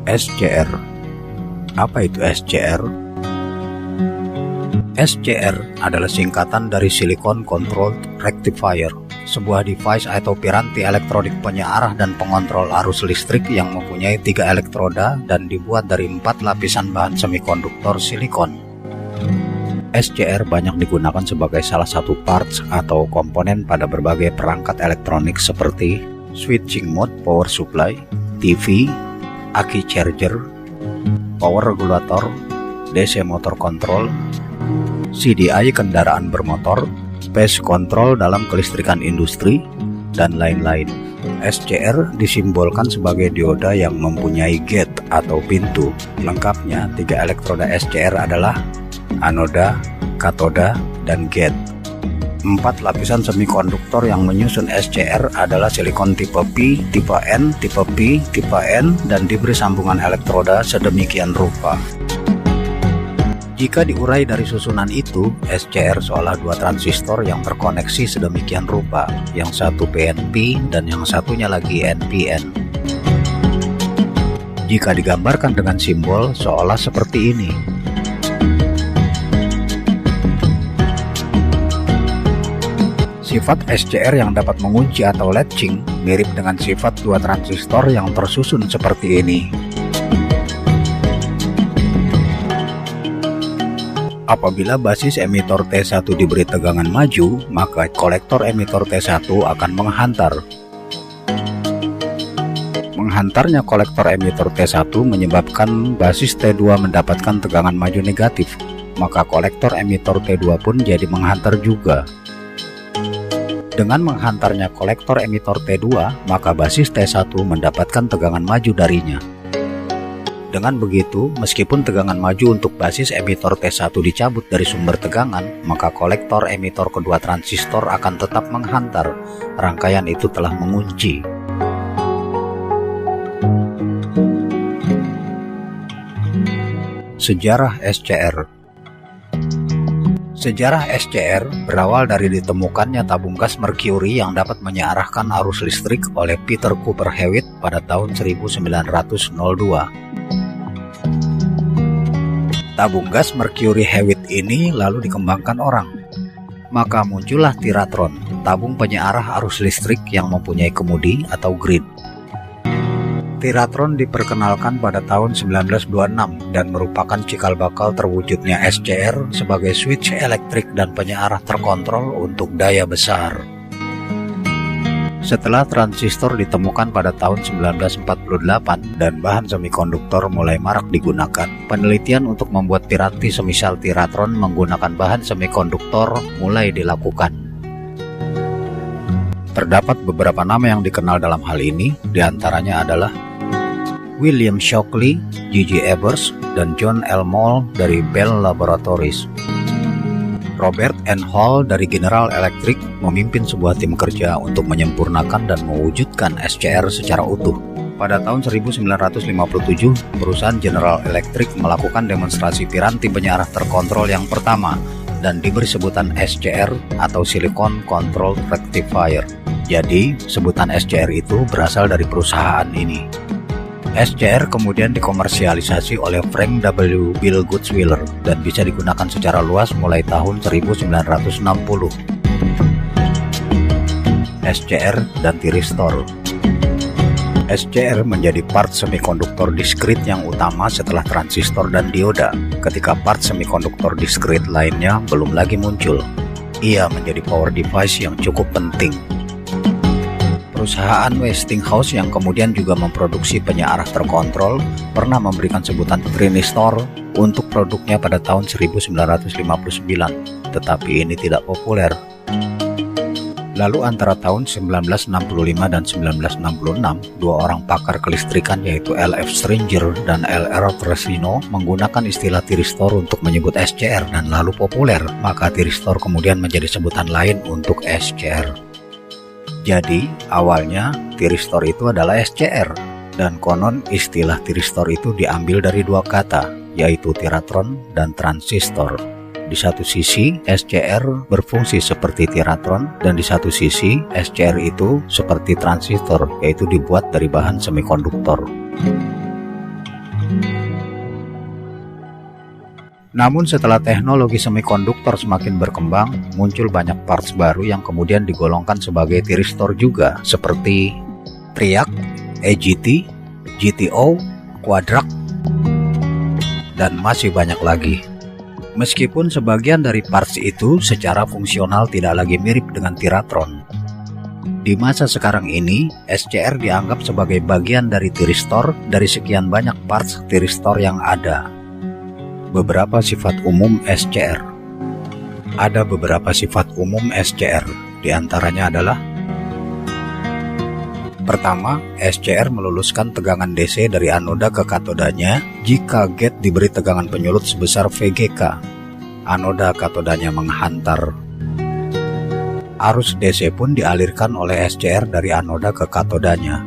SCR. Apa itu SCR? SCR adalah singkatan dari Silicon Controlled Rectifier, sebuah device atau piranti elektronik penyearah dan pengontrol arus listrik yang mempunyai 3 elektroda dan dibuat dari 4 lapisan bahan semikonduktor silikon. SCR banyak digunakan sebagai salah satu parts atau komponen pada berbagai perangkat elektronik seperti switching mode power supply, TV, aki charger, power regulator, DC motor control, CDI kendaraan bermotor, phase control dalam kelistrikan industri, dan lain-lain. SCR disimbolkan sebagai dioda yang mempunyai gate atau pintu. Lengkapnya, 3 elektroda SCR adalah anoda, katoda, dan gate. 4 lapisan semikonduktor yang menyusun SCR adalah silikon tipe P, tipe N, tipe P, tipe N, dan diberi sambungan elektroda sedemikian rupa. Jika diurai dari susunan itu, SCR seolah 2 transistor yang terkoneksi sedemikian rupa, yang satu PNP dan yang satunya lagi NPN. Jika digambarkan dengan simbol, seolah seperti ini. Sifat SCR yang dapat mengunci atau latching mirip dengan sifat 2 transistor yang tersusun seperti ini. Apabila basis emitor T1 diberi tegangan maju, maka kolektor emitor T1 akan menghantar. Menghantarnya kolektor emitor T1 menyebabkan basis T2 mendapatkan tegangan maju negatif, maka kolektor emitor T2 pun jadi menghantar juga. Dengan menghantarnya kolektor emitor T2, maka basis T1 mendapatkan tegangan maju darinya. Dengan begitu, meskipun tegangan maju untuk basis emitor T1 dicabut dari sumber tegangan, maka kolektor emitor kedua transistor akan tetap menghantar. Rangkaian itu telah mengunci. Sejarah SCR. Sejarah SCR berawal dari ditemukannya tabung gas merkuri yang dapat menyearahkan arus listrik oleh Peter Cooper Hewitt pada tahun 1902. Tabung gas merkuri Hewitt ini lalu dikembangkan orang. Maka muncullah tiratron, tabung penyearah arus listrik yang mempunyai kemudi atau grid. Tiratron diperkenalkan pada tahun 1926 dan merupakan cikal bakal terwujudnya SCR sebagai switch elektrik dan penyearah terkontrol untuk daya besar. Setelah transistor ditemukan pada tahun 1948 dan bahan semikonduktor mulai marak digunakan, penelitian untuk membuat piranti semisal tiratron menggunakan bahan semikonduktor mulai dilakukan. Terdapat beberapa nama yang dikenal dalam hal ini, diantaranya adalah William Shockley, J.J. Ebers, dan John L. Moll dari Bell Laboratories. Robert N. Hall dari General Electric memimpin sebuah tim kerja untuk menyempurnakan dan mewujudkan SCR secara utuh. Pada tahun 1957, perusahaan General Electric melakukan demonstrasi piranti penyearah terkontrol yang pertama dan diberi sebutan SCR atau Silicon Controlled Rectifier. Jadi, sebutan SCR itu berasal dari perusahaan ini. SCR kemudian dikomersialisasi oleh Frank W. Bill Gutzwiller dan bisa digunakan secara luas mulai tahun 1960. SCR dan tiristor. SCR menjadi part semikonduktor diskrit yang utama setelah transistor dan dioda, ketika part semikonduktor diskrit lainnya belum lagi muncul. Ia menjadi power device yang cukup penting. Perusahaan Westinghouse yang kemudian juga memproduksi penyearah terkontrol pernah memberikan sebutan trinistor untuk produknya pada tahun 1959, tetapi ini tidak populer. Lalu antara tahun 1965 dan 1966, 2 orang pakar kelistrikan yaitu L.F. Stringer dan L.R. Trevino menggunakan istilah tiristor untuk menyebut SCR dan lalu populer, maka tiristor kemudian menjadi sebutan lain untuk SCR. Jadi, awalnya tiristor itu adalah SCR, dan konon istilah tiristor itu diambil dari 2 kata, yaitu tiratron dan transistor. Di satu sisi, SCR berfungsi seperti tiratron, dan di satu sisi, SCR itu seperti transistor, yaitu dibuat dari bahan semikonduktor. Namun setelah teknologi semikonduktor semakin berkembang, muncul banyak parts baru yang kemudian digolongkan sebagai tiristor juga, seperti Triac, AGT, GTO, Quadrak, dan masih banyak lagi. Meskipun sebagian dari parts itu secara fungsional tidak lagi mirip dengan Tiratron. Di masa sekarang ini, SCR dianggap sebagai bagian dari tiristor dari sekian banyak parts tiristor yang ada. Beberapa sifat umum SCR. Ada beberapa sifat umum SCR, diantaranya adalah: pertama, SCR meluluskan tegangan DC dari anoda ke katodanya jika gate diberi tegangan penyulut sebesar VGK. Anoda katodanya menghantar. Arus DC pun dialirkan oleh SCR dari anoda ke katodanya.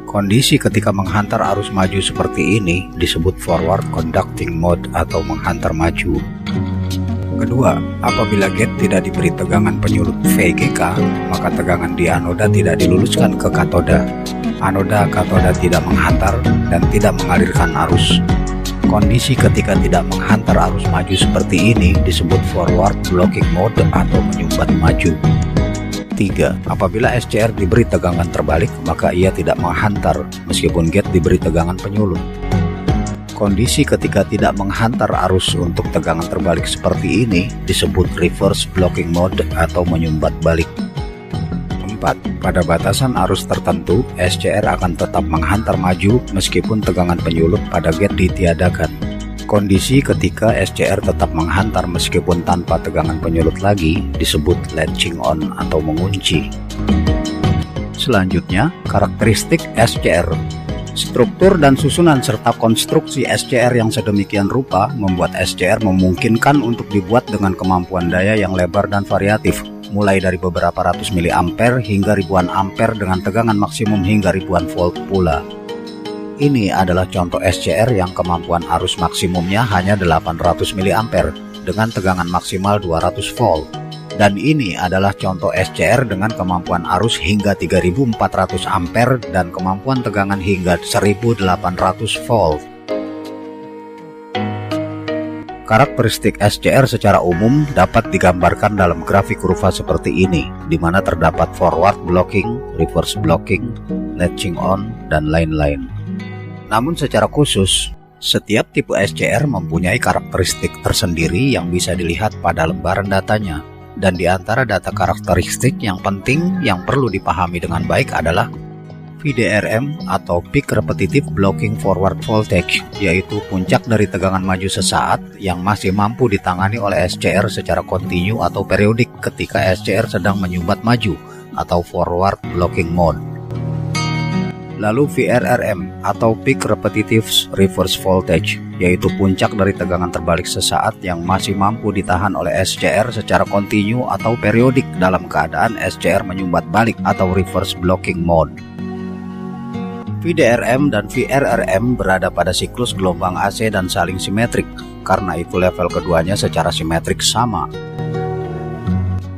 Kondisi ketika menghantar arus maju seperti ini disebut forward conducting mode atau menghantar maju. Kedua, apabila gate tidak diberi tegangan penyulut VGK, maka tegangan di anoda tidak diluluskan ke katoda. Anoda katoda tidak menghantar dan tidak mengalirkan arus. Kondisi ketika tidak menghantar arus maju seperti ini disebut forward blocking mode atau menyumbat maju. 3. Apabila SCR diberi tegangan terbalik, maka ia tidak menghantar meskipun gate diberi tegangan penyulut. Kondisi ketika tidak menghantar arus untuk tegangan terbalik seperti ini disebut reverse blocking mode atau menyumbat balik. 4. Pada batasan arus tertentu, SCR akan tetap menghantar maju meskipun tegangan penyulut pada gate ditiadakan. Kondisi ketika SCR tetap menghantar meskipun tanpa tegangan penyulut lagi disebut latching on atau mengunci. Selanjutnya, karakteristik SCR. Struktur dan susunan serta konstruksi SCR yang sedemikian rupa membuat SCR memungkinkan untuk dibuat dengan kemampuan daya yang lebar dan variatif, mulai dari beberapa ratus miliampere hingga ribuan ampere dengan tegangan maksimum hingga ribuan volt pula. Ini adalah contoh SCR yang kemampuan arus maksimumnya hanya 800 mA dengan tegangan maksimal 200 volt. Dan ini adalah contoh SCR dengan kemampuan arus hingga 3400 ampere dan kemampuan tegangan hingga 1800 volt. Karakteristik SCR secara umum dapat digambarkan dalam grafik kurva seperti ini, di mana terdapat forward blocking, reverse blocking, latching on, dan lain-lain. Namun secara khusus, setiap tipe SCR mempunyai karakteristik tersendiri yang bisa dilihat pada lembaran datanya. Dan di antara data karakteristik yang penting yang perlu dipahami dengan baik adalah VDRM atau Peak Repetitive Blocking Forward Voltage, yaitu puncak dari tegangan maju sesaat yang masih mampu ditangani oleh SCR secara kontinu atau periodik ketika SCR sedang menyumbat maju atau forward blocking mode. Lalu VRRM atau Peak Repetitive Reverse Voltage, yaitu puncak dari tegangan terbalik sesaat yang masih mampu ditahan oleh SCR secara kontinu atau periodik dalam keadaan SCR menyumbat balik atau reverse blocking mode. VDRM dan VRRM berada pada siklus gelombang AC dan saling simetrik, karena itu level keduanya secara simetrik sama.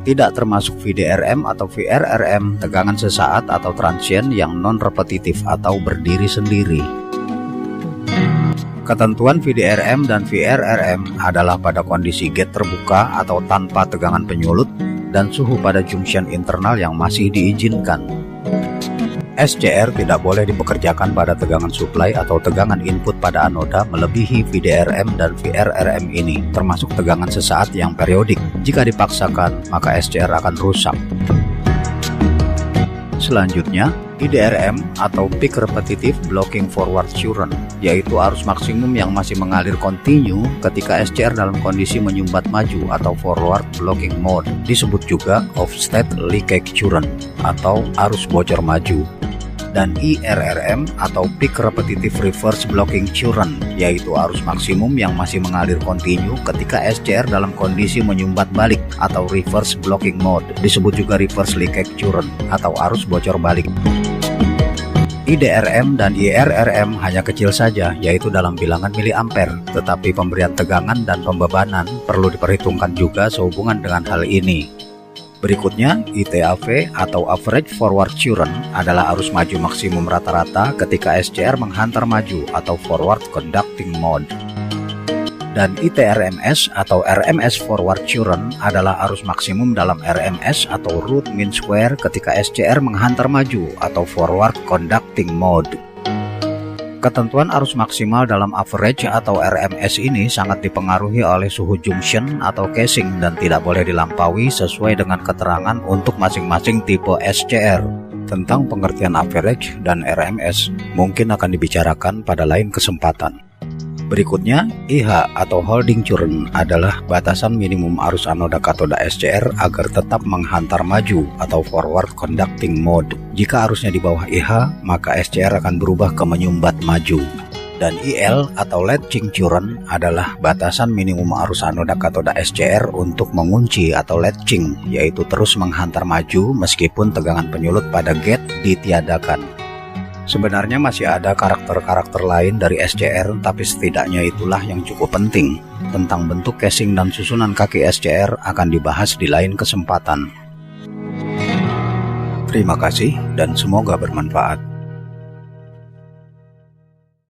Tidak termasuk VDRM atau VRRM, tegangan sesaat atau transient yang non-repetitif atau berdiri sendiri. Ketentuan VDRM dan VRRM adalah pada kondisi gate terbuka atau tanpa tegangan penyulut dan suhu pada junction internal yang masih diizinkan. SCR tidak boleh dipekerjakan pada tegangan supply atau tegangan input pada anoda melebihi VDRM dan VRRM ini, termasuk tegangan sesaat yang periodik. Jika dipaksakan, maka SCR akan rusak. Selanjutnya, IDRM atau Peak Repetitive Blocking Forward Current, yaitu arus maksimum yang masih mengalir kontinu ketika SCR dalam kondisi menyumbat maju atau forward blocking mode, disebut juga Offstate Leakage Current atau arus bocor maju. Dan IRRM atau Peak Repetitive Reverse Blocking Current, yaitu arus maksimum yang masih mengalir kontinu ketika SCR dalam kondisi menyumbat balik atau reverse blocking mode, disebut juga Reverse Leakage Current atau arus bocor balik. IDRM dan IRRM hanya kecil saja, yaitu dalam bilangan miliampere, tetapi pemberian tegangan dan pembebanan perlu diperhitungkan juga sehubungan dengan hal ini. Berikutnya, ITAV atau Average Forward Current adalah arus maju maksimum rata-rata ketika SCR menghantar maju atau Forward Conducting Mode. Dan ITRMS atau RMS forward current adalah arus maksimum dalam RMS atau root mean square ketika SCR menghantar maju atau forward conducting mode. Ketentuan arus maksimal dalam average atau RMS ini sangat dipengaruhi oleh suhu junction atau casing dan tidak boleh dilampaui sesuai dengan keterangan untuk masing-masing tipe SCR. Tentang pengertian average dan RMS mungkin akan dibicarakan pada lain kesempatan. Berikutnya, IH atau holding current adalah batasan minimum arus anoda katoda SCR agar tetap menghantar maju atau forward conducting mode. Jika arusnya di bawah IH, maka SCR akan berubah ke menyumbat maju. Dan IL atau latching current adalah batasan minimum arus anoda katoda SCR untuk mengunci atau latching, yaitu terus menghantar maju meskipun tegangan penyulut pada gate ditiadakan. Sebenarnya masih ada karakter-karakter lain dari SCR, tapi setidaknya itulah yang cukup penting. Tentang bentuk casing dan susunan kaki SCR akan dibahas di lain kesempatan. Terima kasih dan semoga bermanfaat.